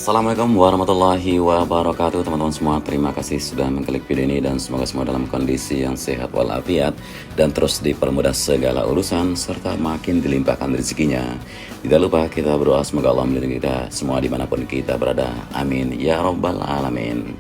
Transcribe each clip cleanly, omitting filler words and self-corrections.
Assalamualaikum warahmatullahi wabarakatuh teman-teman semua. Terima kasih sudah mengklik video ini dan semoga semua dalam kondisi yang sehat walafiat dan terus dipermudah segala urusan serta makin dilimpahkan rezekinya. Tidak lupa kita berdoa semoga Allah melindungi kita semua dimanapun kita berada. Amin ya rabbal alamin.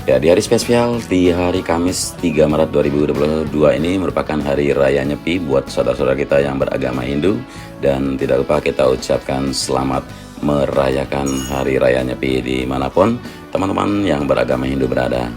Ya, di hari spesial di hari Kamis 3 Maret 2022 ini merupakan hari raya Nyepi buat saudara-saudara kita yang beragama Hindu, dan tidak lupa kita ucapkan selamat merayakan hari raya Nyepi dimanapun teman-teman yang beragama Hindu berada.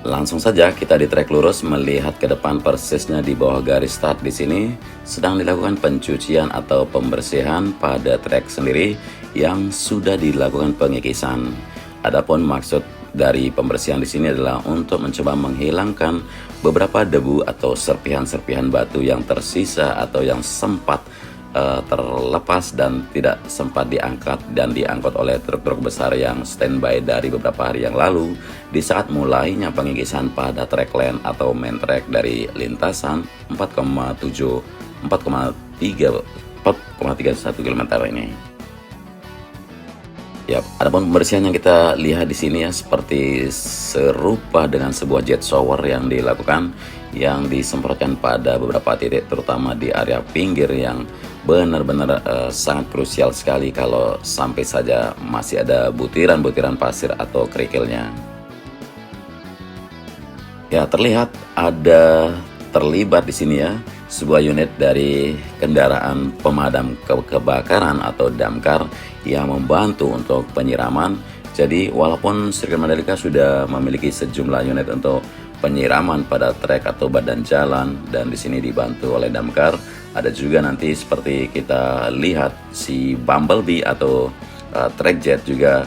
Langsung saja kita di trek lurus melihat ke depan, persisnya di bawah garis start di sini sedang dilakukan pencucian atau pembersihan pada trek sendiri yang sudah dilakukan pengikisan. Adapun maksud dari pembersihan di sini adalah untuk mencoba menghilangkan beberapa debu atau serpihan-serpihan batu yang tersisa atau yang sempat terlepas dan tidak sempat diangkat dan diangkut oleh truk-truk besar yang standby dari beberapa hari yang lalu di saat mulainya pengikisan pada track lane atau main track dari lintasan 4,31 km ini. Ya, adapun pembersihan yang kita lihat di sini ya seperti serupa dengan sebuah jet shower yang dilakukan, yang disemprotkan pada beberapa titik terutama di area pinggir yang benar-benar sangat krusial sekali kalau sampai saja masih ada butiran-butiran pasir atau kerikilnya. Ya, terlihat ada terlibat di sini ya sebuah unit dari kendaraan pemadam kebakaran atau damkar yang membantu untuk penyiraman. Jadi walaupun sirkuit Mandalika sudah memiliki sejumlah unit untuk penyiraman pada trek atau badan jalan dan di sini dibantu oleh damkar, ada juga nanti seperti kita lihat si Bumblebee atau track jet juga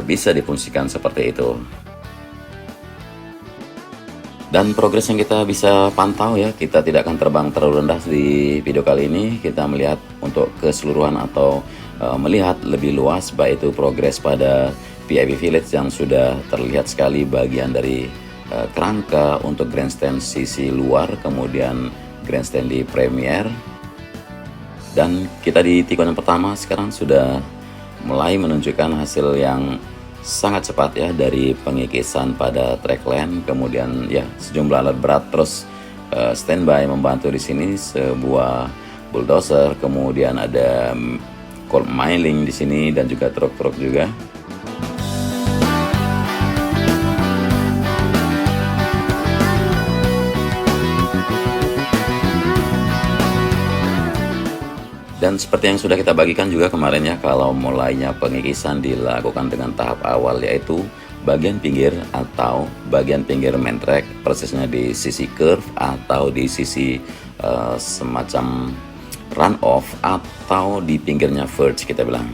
bisa difungsikan seperti itu. Dan progres yang kita bisa pantau ya, kita tidak akan terbang terlalu rendah di video kali ini. Kita melihat untuk keseluruhan atau melihat lebih luas, baik itu progres pada VIP Village yang sudah terlihat sekali bagian dari kerangka untuk grandstand sisi luar, kemudian grandstand di Premier. Dan kita di tikungan pertama sekarang sudah mulai menunjukkan hasil yang sangat cepat ya dari pengikisan pada track lane, kemudian ya sejumlah alat berat terus standby membantu di sini, sebuah bulldozer, kemudian ada coal mining di sini dan juga truk-truk juga. Dan seperti yang sudah kita bagikan juga kemarin ya, kalau mulainya pengikisan dilakukan dengan tahap awal yaitu bagian pinggir atau bagian pinggir main track, persisnya di sisi curve atau di sisi semacam run off atau di pinggirnya verge kita bilang.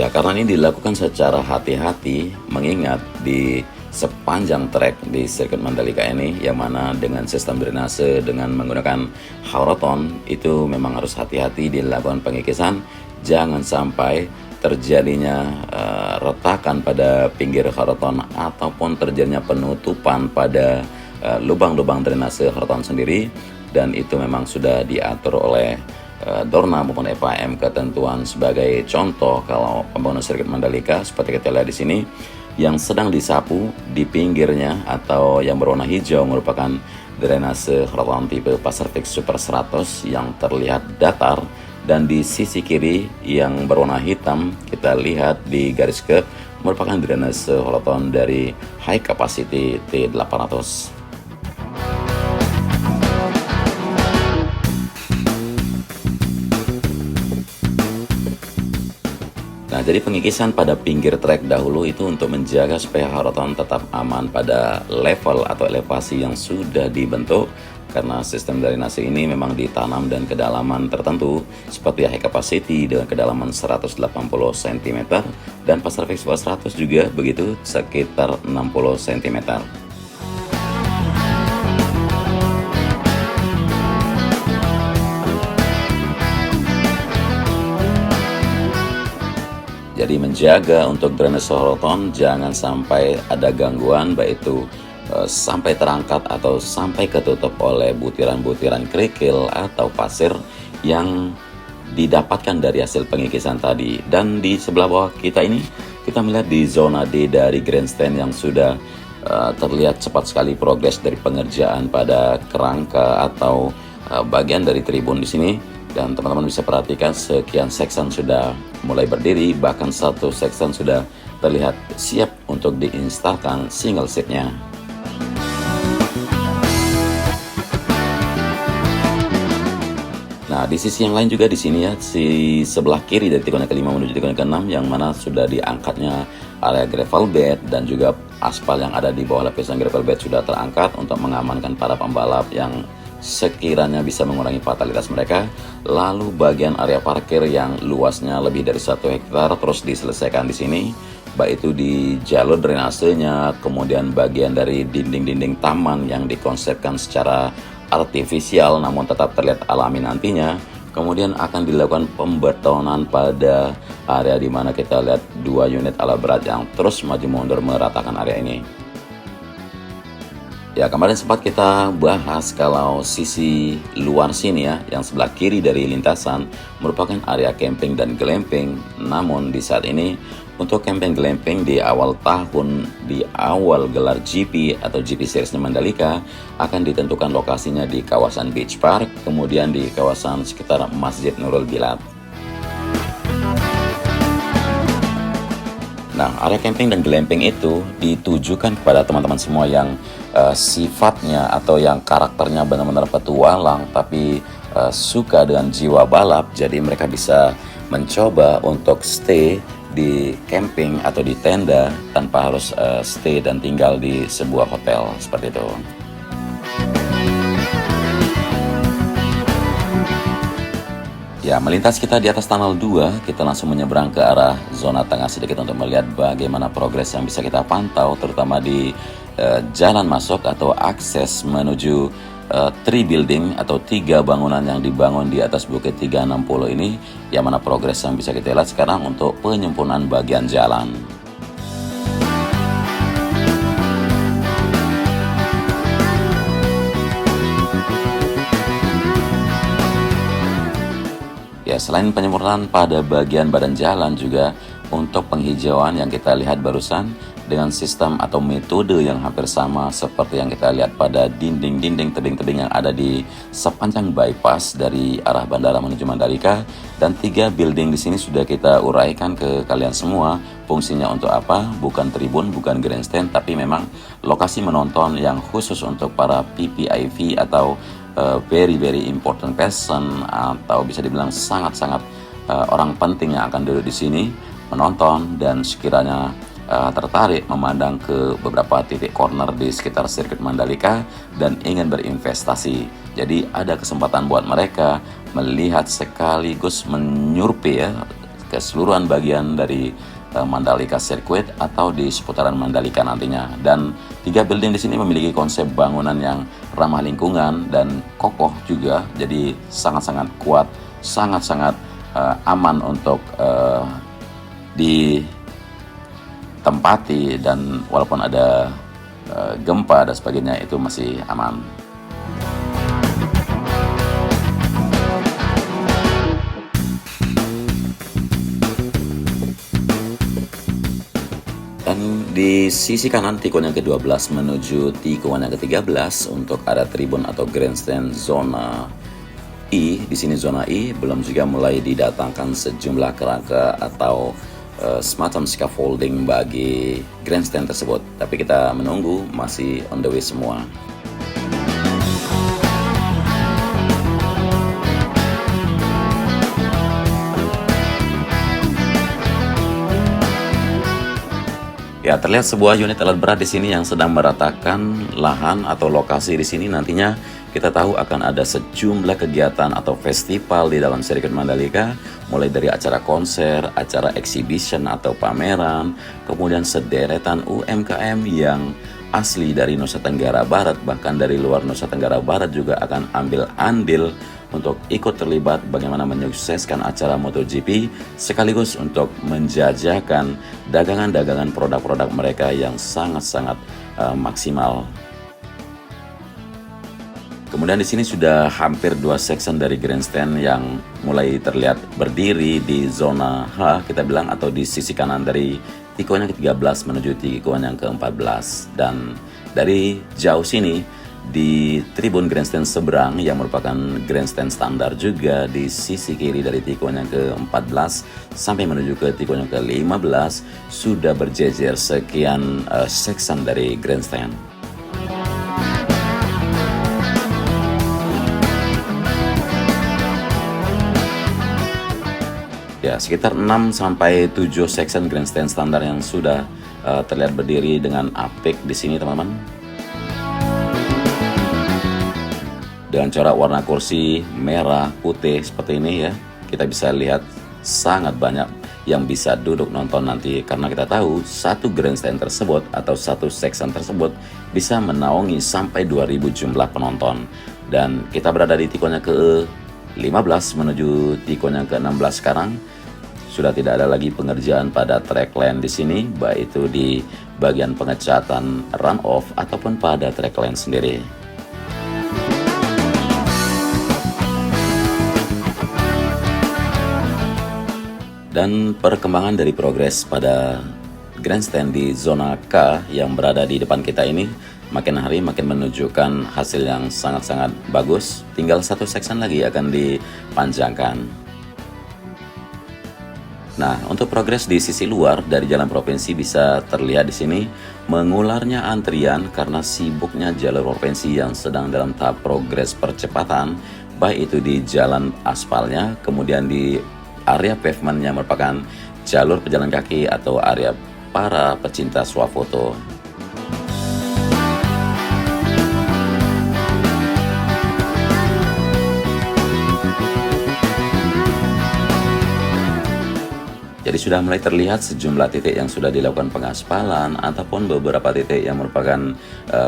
Ya, karena ini dilakukan secara hati-hati mengingat di sepanjang trek di sirkuit Mandalika ini yang mana dengan sistem drainase dengan menggunakan Horoton itu memang harus hati-hati dilakukan pengikisan, jangan sampai terjadinya retakan pada pinggir Horoton ataupun terjadinya penutupan pada lubang-lubang drainase Horoton sendiri, dan itu memang sudah diatur oleh Dorna maupun FIM ketentuan. Sebagai contoh, kalau pembangunan sirkuit Mandalika seperti kita lihat di sini yang sedang disapu di pinggirnya atau yang berwarna hijau merupakan drainase Horoton tipe Pacific Super 100 yang terlihat datar, dan di sisi kiri yang berwarna hitam kita lihat di garis curve merupakan drainase Horoton dari High Capacity T800. Nah, jadi pengikisan pada pinggir trek dahulu itu untuk menjaga supaya Horoton tetap aman pada level atau elevasi yang sudah dibentuk, karena sistem drainase ini memang ditanam dan kedalaman tertentu seperti high capacity dengan kedalaman 180 cm dan Pacific Super 100 juga begitu sekitar 60 cm. Jadi menjaga untuk drainase horoton jangan sampai ada gangguan, baik itu sampai terangkat atau sampai ketutup oleh butiran-butiran kerikil atau pasir yang didapatkan dari hasil pengikisan tadi. Dan di sebelah bawah kita ini kita melihat di zona D dari grandstand yang sudah terlihat cepat sekali progres dari pengerjaan pada kerangka atau bagian dari tribun di sini. Dan teman-teman bisa perhatikan sekian section sudah mulai berdiri, bahkan satu section sudah terlihat siap untuk diinstalkan single seatnya. Nah, di sisi yang lain juga di sini ya, di sebelah kiri dari tikungan ke-5 menuju tikungan ke-6 yang mana sudah diangkatnya area gravel bed dan juga aspal yang ada di bawah lapisan gravel bed sudah terangkat untuk mengamankan para pembalap yang sekiranya bisa mengurangi fatalitas mereka. Lalu bagian area parkir yang luasnya lebih dari 1 hektar terus diselesaikan di sini, baik itu di jalur drainasenya, kemudian bagian dari dinding-dinding taman yang dikonsepkan secara artifisial namun tetap terlihat alami nantinya. Kemudian akan dilakukan pembetonan pada area di mana kita lihat 2 unit alat berat yang terus maju mundur meratakan area ini. Ya, kemarin sempat kita bahas kalau sisi luar sini ya, yang sebelah kiri dari lintasan merupakan area camping dan glamping. Namun di saat ini untuk camping glamping di awal tahun, di awal gelar GP atau GP Series Mandalika akan ditentukan lokasinya di kawasan Beach Park, kemudian di kawasan sekitar Masjid Nurul Bilad. Nah, area camping dan glamping itu ditujukan kepada teman-teman semua yang sifatnya atau yang karakternya benar-benar petualang tapi suka dengan jiwa balap. Jadi mereka bisa mencoba untuk stay di camping atau di tenda tanpa harus stay dan tinggal di sebuah hotel seperti itu. Ya, melintas kita di atas tunnel 2, kita langsung menyeberang ke arah zona tengah sedikit untuk melihat bagaimana progres yang bisa kita pantau, terutama di jalan masuk atau akses menuju 3 building atau 3 bangunan yang dibangun di atas Bukit 360 ini, yang mana progres yang bisa kita lihat sekarang untuk penyempurnaan bagian jalan. Ya, selain penyempurnaan pada bagian badan jalan juga untuk penghijauan yang kita lihat barusan dengan sistem atau metode yang hampir sama seperti yang kita lihat pada dinding-dinding tebing-tebing yang ada di sepanjang bypass dari arah bandara menuju Mandalika. Dan 3 building di sini sudah kita uraikan ke kalian semua fungsinya untuk apa, bukan tribun, bukan grandstand, tapi memang lokasi menonton yang khusus untuk para PPIV atau very important person, atau bisa dibilang sangat-sangat orang penting yang akan duduk di sini menonton dan sekiranya tertarik memandang ke beberapa titik corner di sekitar sirkuit Mandalika dan ingin berinvestasi. Jadi ada kesempatan buat mereka melihat sekaligus menyurvei ya keseluruhan bagian dari Mandalika Circuit atau di seputaran Mandalika nantinya. Dan 3 building di sini memiliki konsep bangunan yang ramah lingkungan dan kokoh juga, jadi sangat-sangat kuat, sangat-sangat aman untuk ditempati, dan walaupun ada gempa dan sebagainya itu masih aman. Dan di sisi kanan tikungan yang ke-12 menuju tikungan yang ke-13 untuk area tribun atau grandstand zona I. Di sini zona I belum juga mulai didatangkan sejumlah kerangka atau semacam scaffolding bagi grandstand tersebut. Tapi kita menunggu, masih on the way semua. Ya, terlihat sebuah unit alat berat di sini yang sedang meratakan lahan atau lokasi di sini. Nantinya kita tahu akan ada sejumlah kegiatan atau festival di dalam sirkuit Mandalika, mulai dari acara konser, acara exhibition atau pameran, kemudian sederetan UMKM yang asli dari Nusa Tenggara Barat, bahkan dari luar Nusa Tenggara Barat juga akan ambil andil untuk ikut terlibat bagaimana menyukseskan acara MotoGP, sekaligus untuk menjajakan dagangan-dagangan produk-produk mereka yang sangat-sangat maksimal. Kemudian di sini sudah hampir 2 section dari grandstand yang mulai terlihat berdiri di zona H, kita bilang, atau di sisi kanan dari tikungan yang ke-13 menuju tikungan yang ke-14. Dan dari jauh sini di tribun grandstand seberang yang merupakan grandstand standar juga di sisi kiri dari tikungan yang ke-14 sampai menuju ke tikungan yang ke-15 sudah berjejer sekian section dari grandstand. Ya, sekitar 6 sampai 7 section grandstand standar yang sudah terlihat berdiri dengan apik di sini, teman-teman. Dengan corak warna kursi merah putih seperti ini ya, kita bisa lihat sangat banyak yang bisa duduk nonton nanti, karena kita tahu satu grandstand tersebut atau satu section tersebut bisa menaungi sampai 2000 jumlah penonton. Dan kita berada di tikungan ke-15 menuju tikungan yang ke-16 sekarang. Sudah tidak ada lagi pengerjaan pada track lane di sini, baik itu di bagian pengecatan run off ataupun pada track lane sendiri. Dan perkembangan dari progres pada grandstand di zona K yang berada di depan kita ini makin hari makin menunjukkan hasil yang sangat-sangat bagus. Tinggal satu section lagi akan dipanjangkan. Nah, untuk progres di sisi luar dari jalan provinsi bisa terlihat di sini mengularnya antrian karena sibuknya jalur provinsi yang sedang dalam tahap progres percepatan, baik itu di jalan aspalnya, kemudian di area pavement yang merupakan jalur pejalan kaki atau area para pecinta swafoto. Jadi sudah mulai terlihat sejumlah titik yang sudah dilakukan pengaspalan ataupun beberapa titik yang merupakan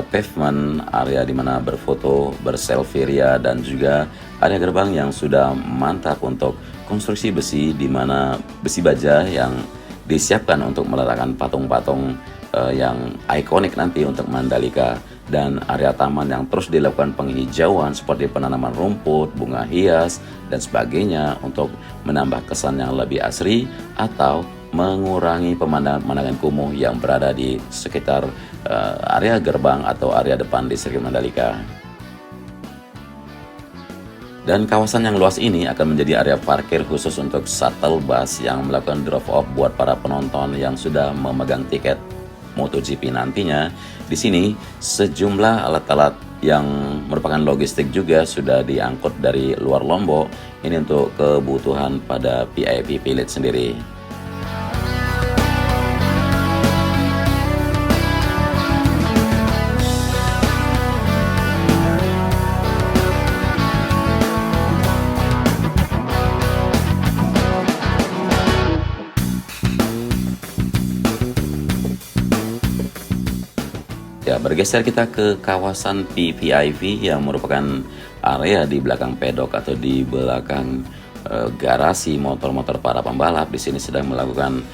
pavement, area di mana berfoto, berselfie ria, dan juga area gerbang yang sudah mantap untuk konstruksi besi, di mana besi baja yang disiapkan untuk meletakkan patung-patung yang ikonik nanti untuk Mandalika, dan area taman yang terus dilakukan penghijauan seperti penanaman rumput, bunga hias, dan sebagainya untuk menambah kesan yang lebih asri atau mengurangi pemandangan kumuh yang berada di sekitar area gerbang atau area depan di sirkuit Mandalika. Dan kawasan yang luas ini akan menjadi area parkir khusus untuk shuttle bus yang melakukan drop off buat para penonton yang sudah memegang tiket MotoGP nantinya. Di sini sejumlah alat-alat yang merupakan logistik juga sudah diangkut dari luar Lombok, ini untuk kebutuhan pada VIP Village sendiri. Ya, bergeser kita ke kawasan PVIV yang merupakan area di belakang pedok atau di belakang garasi motor-motor para pembalap. Di sini sedang melakukan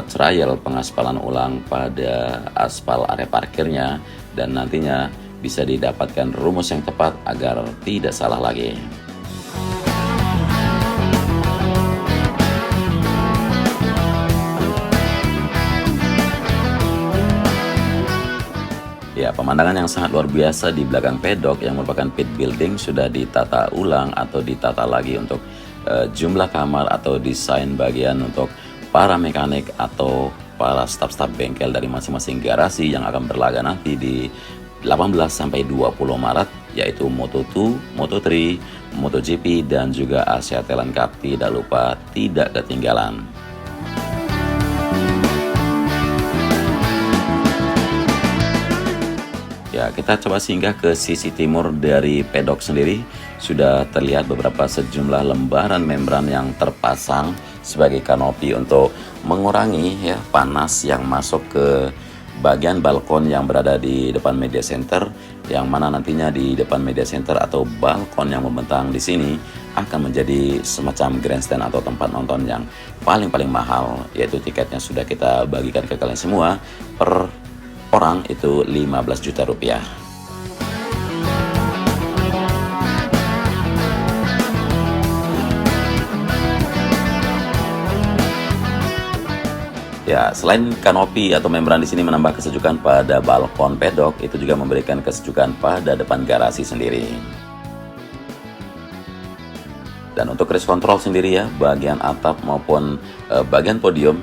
trial pengaspalan ulang pada aspal area parkirnya, dan nantinya bisa didapatkan rumus yang tepat agar tidak salah lagi. Ya, pemandangan yang sangat luar biasa di belakang pedok yang merupakan pit building sudah ditata ulang atau ditata lagi untuk jumlah kamar atau desain bagian untuk para mekanik atau para staf-staf bengkel dari masing-masing garasi yang akan berlaga nanti di 18 sampai 20 Maret, yaitu Moto2, Moto3, MotoGP, dan juga Asia Talent Cup. Tidak lupa, tidak ketinggalan. Ya, kita coba singgah ke sisi timur dari pedok sendiri. Sudah terlihat beberapa sejumlah lembaran membran yang terpasang sebagai kanopi untuk mengurangi ya panas yang masuk ke bagian balkon yang berada di depan media center. yang mana nantinya di depan media center atau balkon yang membentang di sini akan menjadi semacam grandstand atau tempat nonton yang paling mahal, yaitu tiketnya sudah kita bagikan ke kalian semua, per orang itu 15 juta rupiah. Ya, selain kanopi atau membran di sini menambah kesejukan pada balkon pedok, itu juga memberikan kesejukan pada depan garasi sendiri. Dan untuk cruise control sendiri ya, bagian atap maupun bagian podium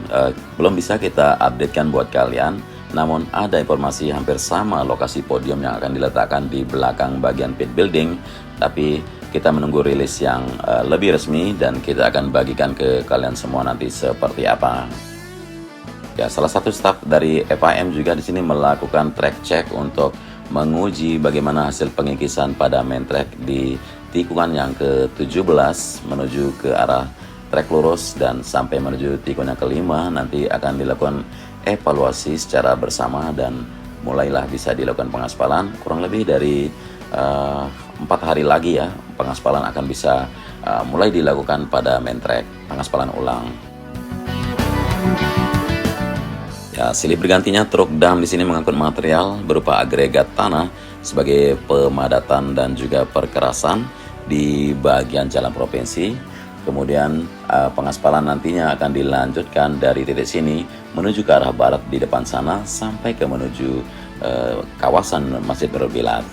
belum bisa kita updatekan buat kalian. Namun ada informasi hampir sama lokasi podium yang akan diletakkan di belakang bagian pit building. Tapi kita menunggu rilis yang lebih resmi dan kita akan bagikan ke kalian semua nanti seperti apa. Ya, salah satu staf dari FIM juga di sini melakukan track check untuk menguji bagaimana hasil pengikisan pada main track di tikungan yang ke-17 menuju ke arah trek lurus, dan sampai menuju tikungan yang kelima nanti akan dilakukan evaluasi secara bersama dan mulailah bisa dilakukan pengaspalan. Kurang lebih dari 4 hari lagi ya, pengaspalan akan bisa mulai dilakukan pada main track, pengaspalan ulang. Ya, silih bergantinya truk dam di sini mengangkut material berupa agregat tanah sebagai pemadatan dan juga perkerasan di bagian jalan provinsi. Kemudian pengaspalan nantinya akan dilanjutkan dari titik sini menuju ke arah barat di depan sana sampai ke menuju kawasan Masjid Nurul Bilad.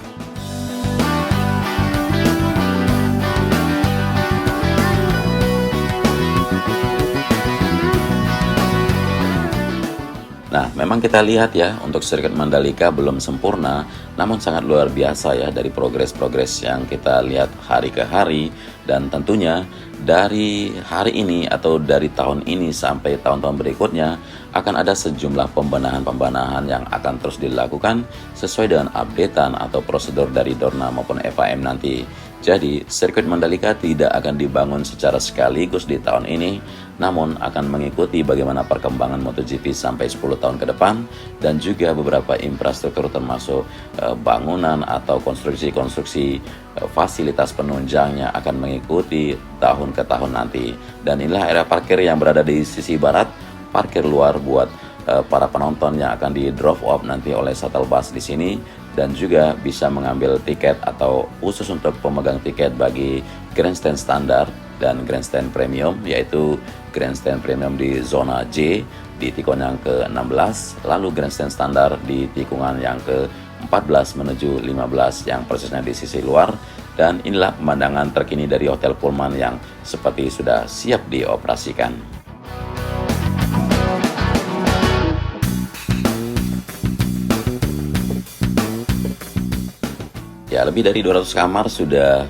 Nah, memang kita lihat ya, untuk sirkuit Mandalika belum sempurna, namun sangat luar biasa ya dari progres-progres yang kita lihat hari ke hari. Dan tentunya dari hari ini atau dari tahun ini sampai tahun-tahun berikutnya akan ada sejumlah pembenahan-pembenahan yang akan terus dilakukan sesuai dengan updatean atau prosedur dari Dorna maupun FIM nanti. Jadi, sirkuit Mandalika tidak akan dibangun secara sekaligus di tahun ini, namun akan mengikuti bagaimana perkembangan MotoGP sampai 10 tahun ke depan, dan juga beberapa infrastruktur termasuk bangunan atau konstruksi-konstruksi fasilitas penunjangnya akan mengikuti tahun ke tahun nanti. Dan inilah area parkir yang berada di sisi barat, parkir luar buat para penonton yang akan di drop off nanti oleh shuttle bus di sini, dan juga bisa mengambil tiket atau khusus untuk pemegang tiket bagi grandstand standar dan grandstand premium, yaitu grandstand premium di zona J di tikungan yang ke-16, lalu grandstand standar di tikungan yang ke-14 menuju 15 yang persisnya di sisi luar. Dan inilah pemandangan terkini dari Hotel Pullman yang seperti sudah siap dioperasikan. Ya, lebih dari 200 kamar sudah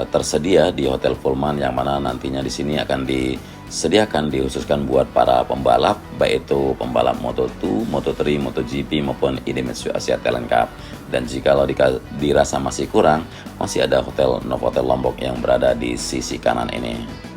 tersedia di Hotel Pullman, yang mana nantinya di sini akan disediakan dikhususkan buat para pembalap, baik itu pembalap Moto2, Moto3, MotoGP maupun Idemitsu Asia Talent Cup. Dan jikalau dirasa masih kurang, masih ada Hotel Novotel Lombok yang berada di sisi kanan ini.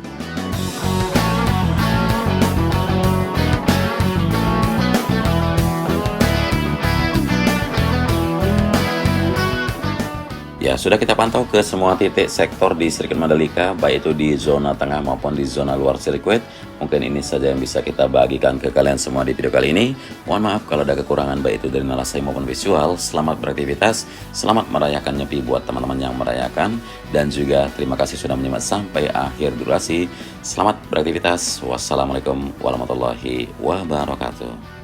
Ya, sudah kita pantau ke semua titik sektor di sirkuit Mandalika, baik itu di zona tengah maupun di zona luar sirkuit. Mungkin ini saja yang bisa kita bagikan ke kalian semua di video kali ini. Mohon maaf kalau ada kekurangan baik itu dari narasi maupun visual. Selamat beraktivitas, selamat merayakan Nyepi buat teman-teman yang merayakan. Dan juga terima kasih sudah menyimak sampai akhir durasi. Selamat beraktivitas. Wassalamualaikum warahmatullahi wabarakatuh.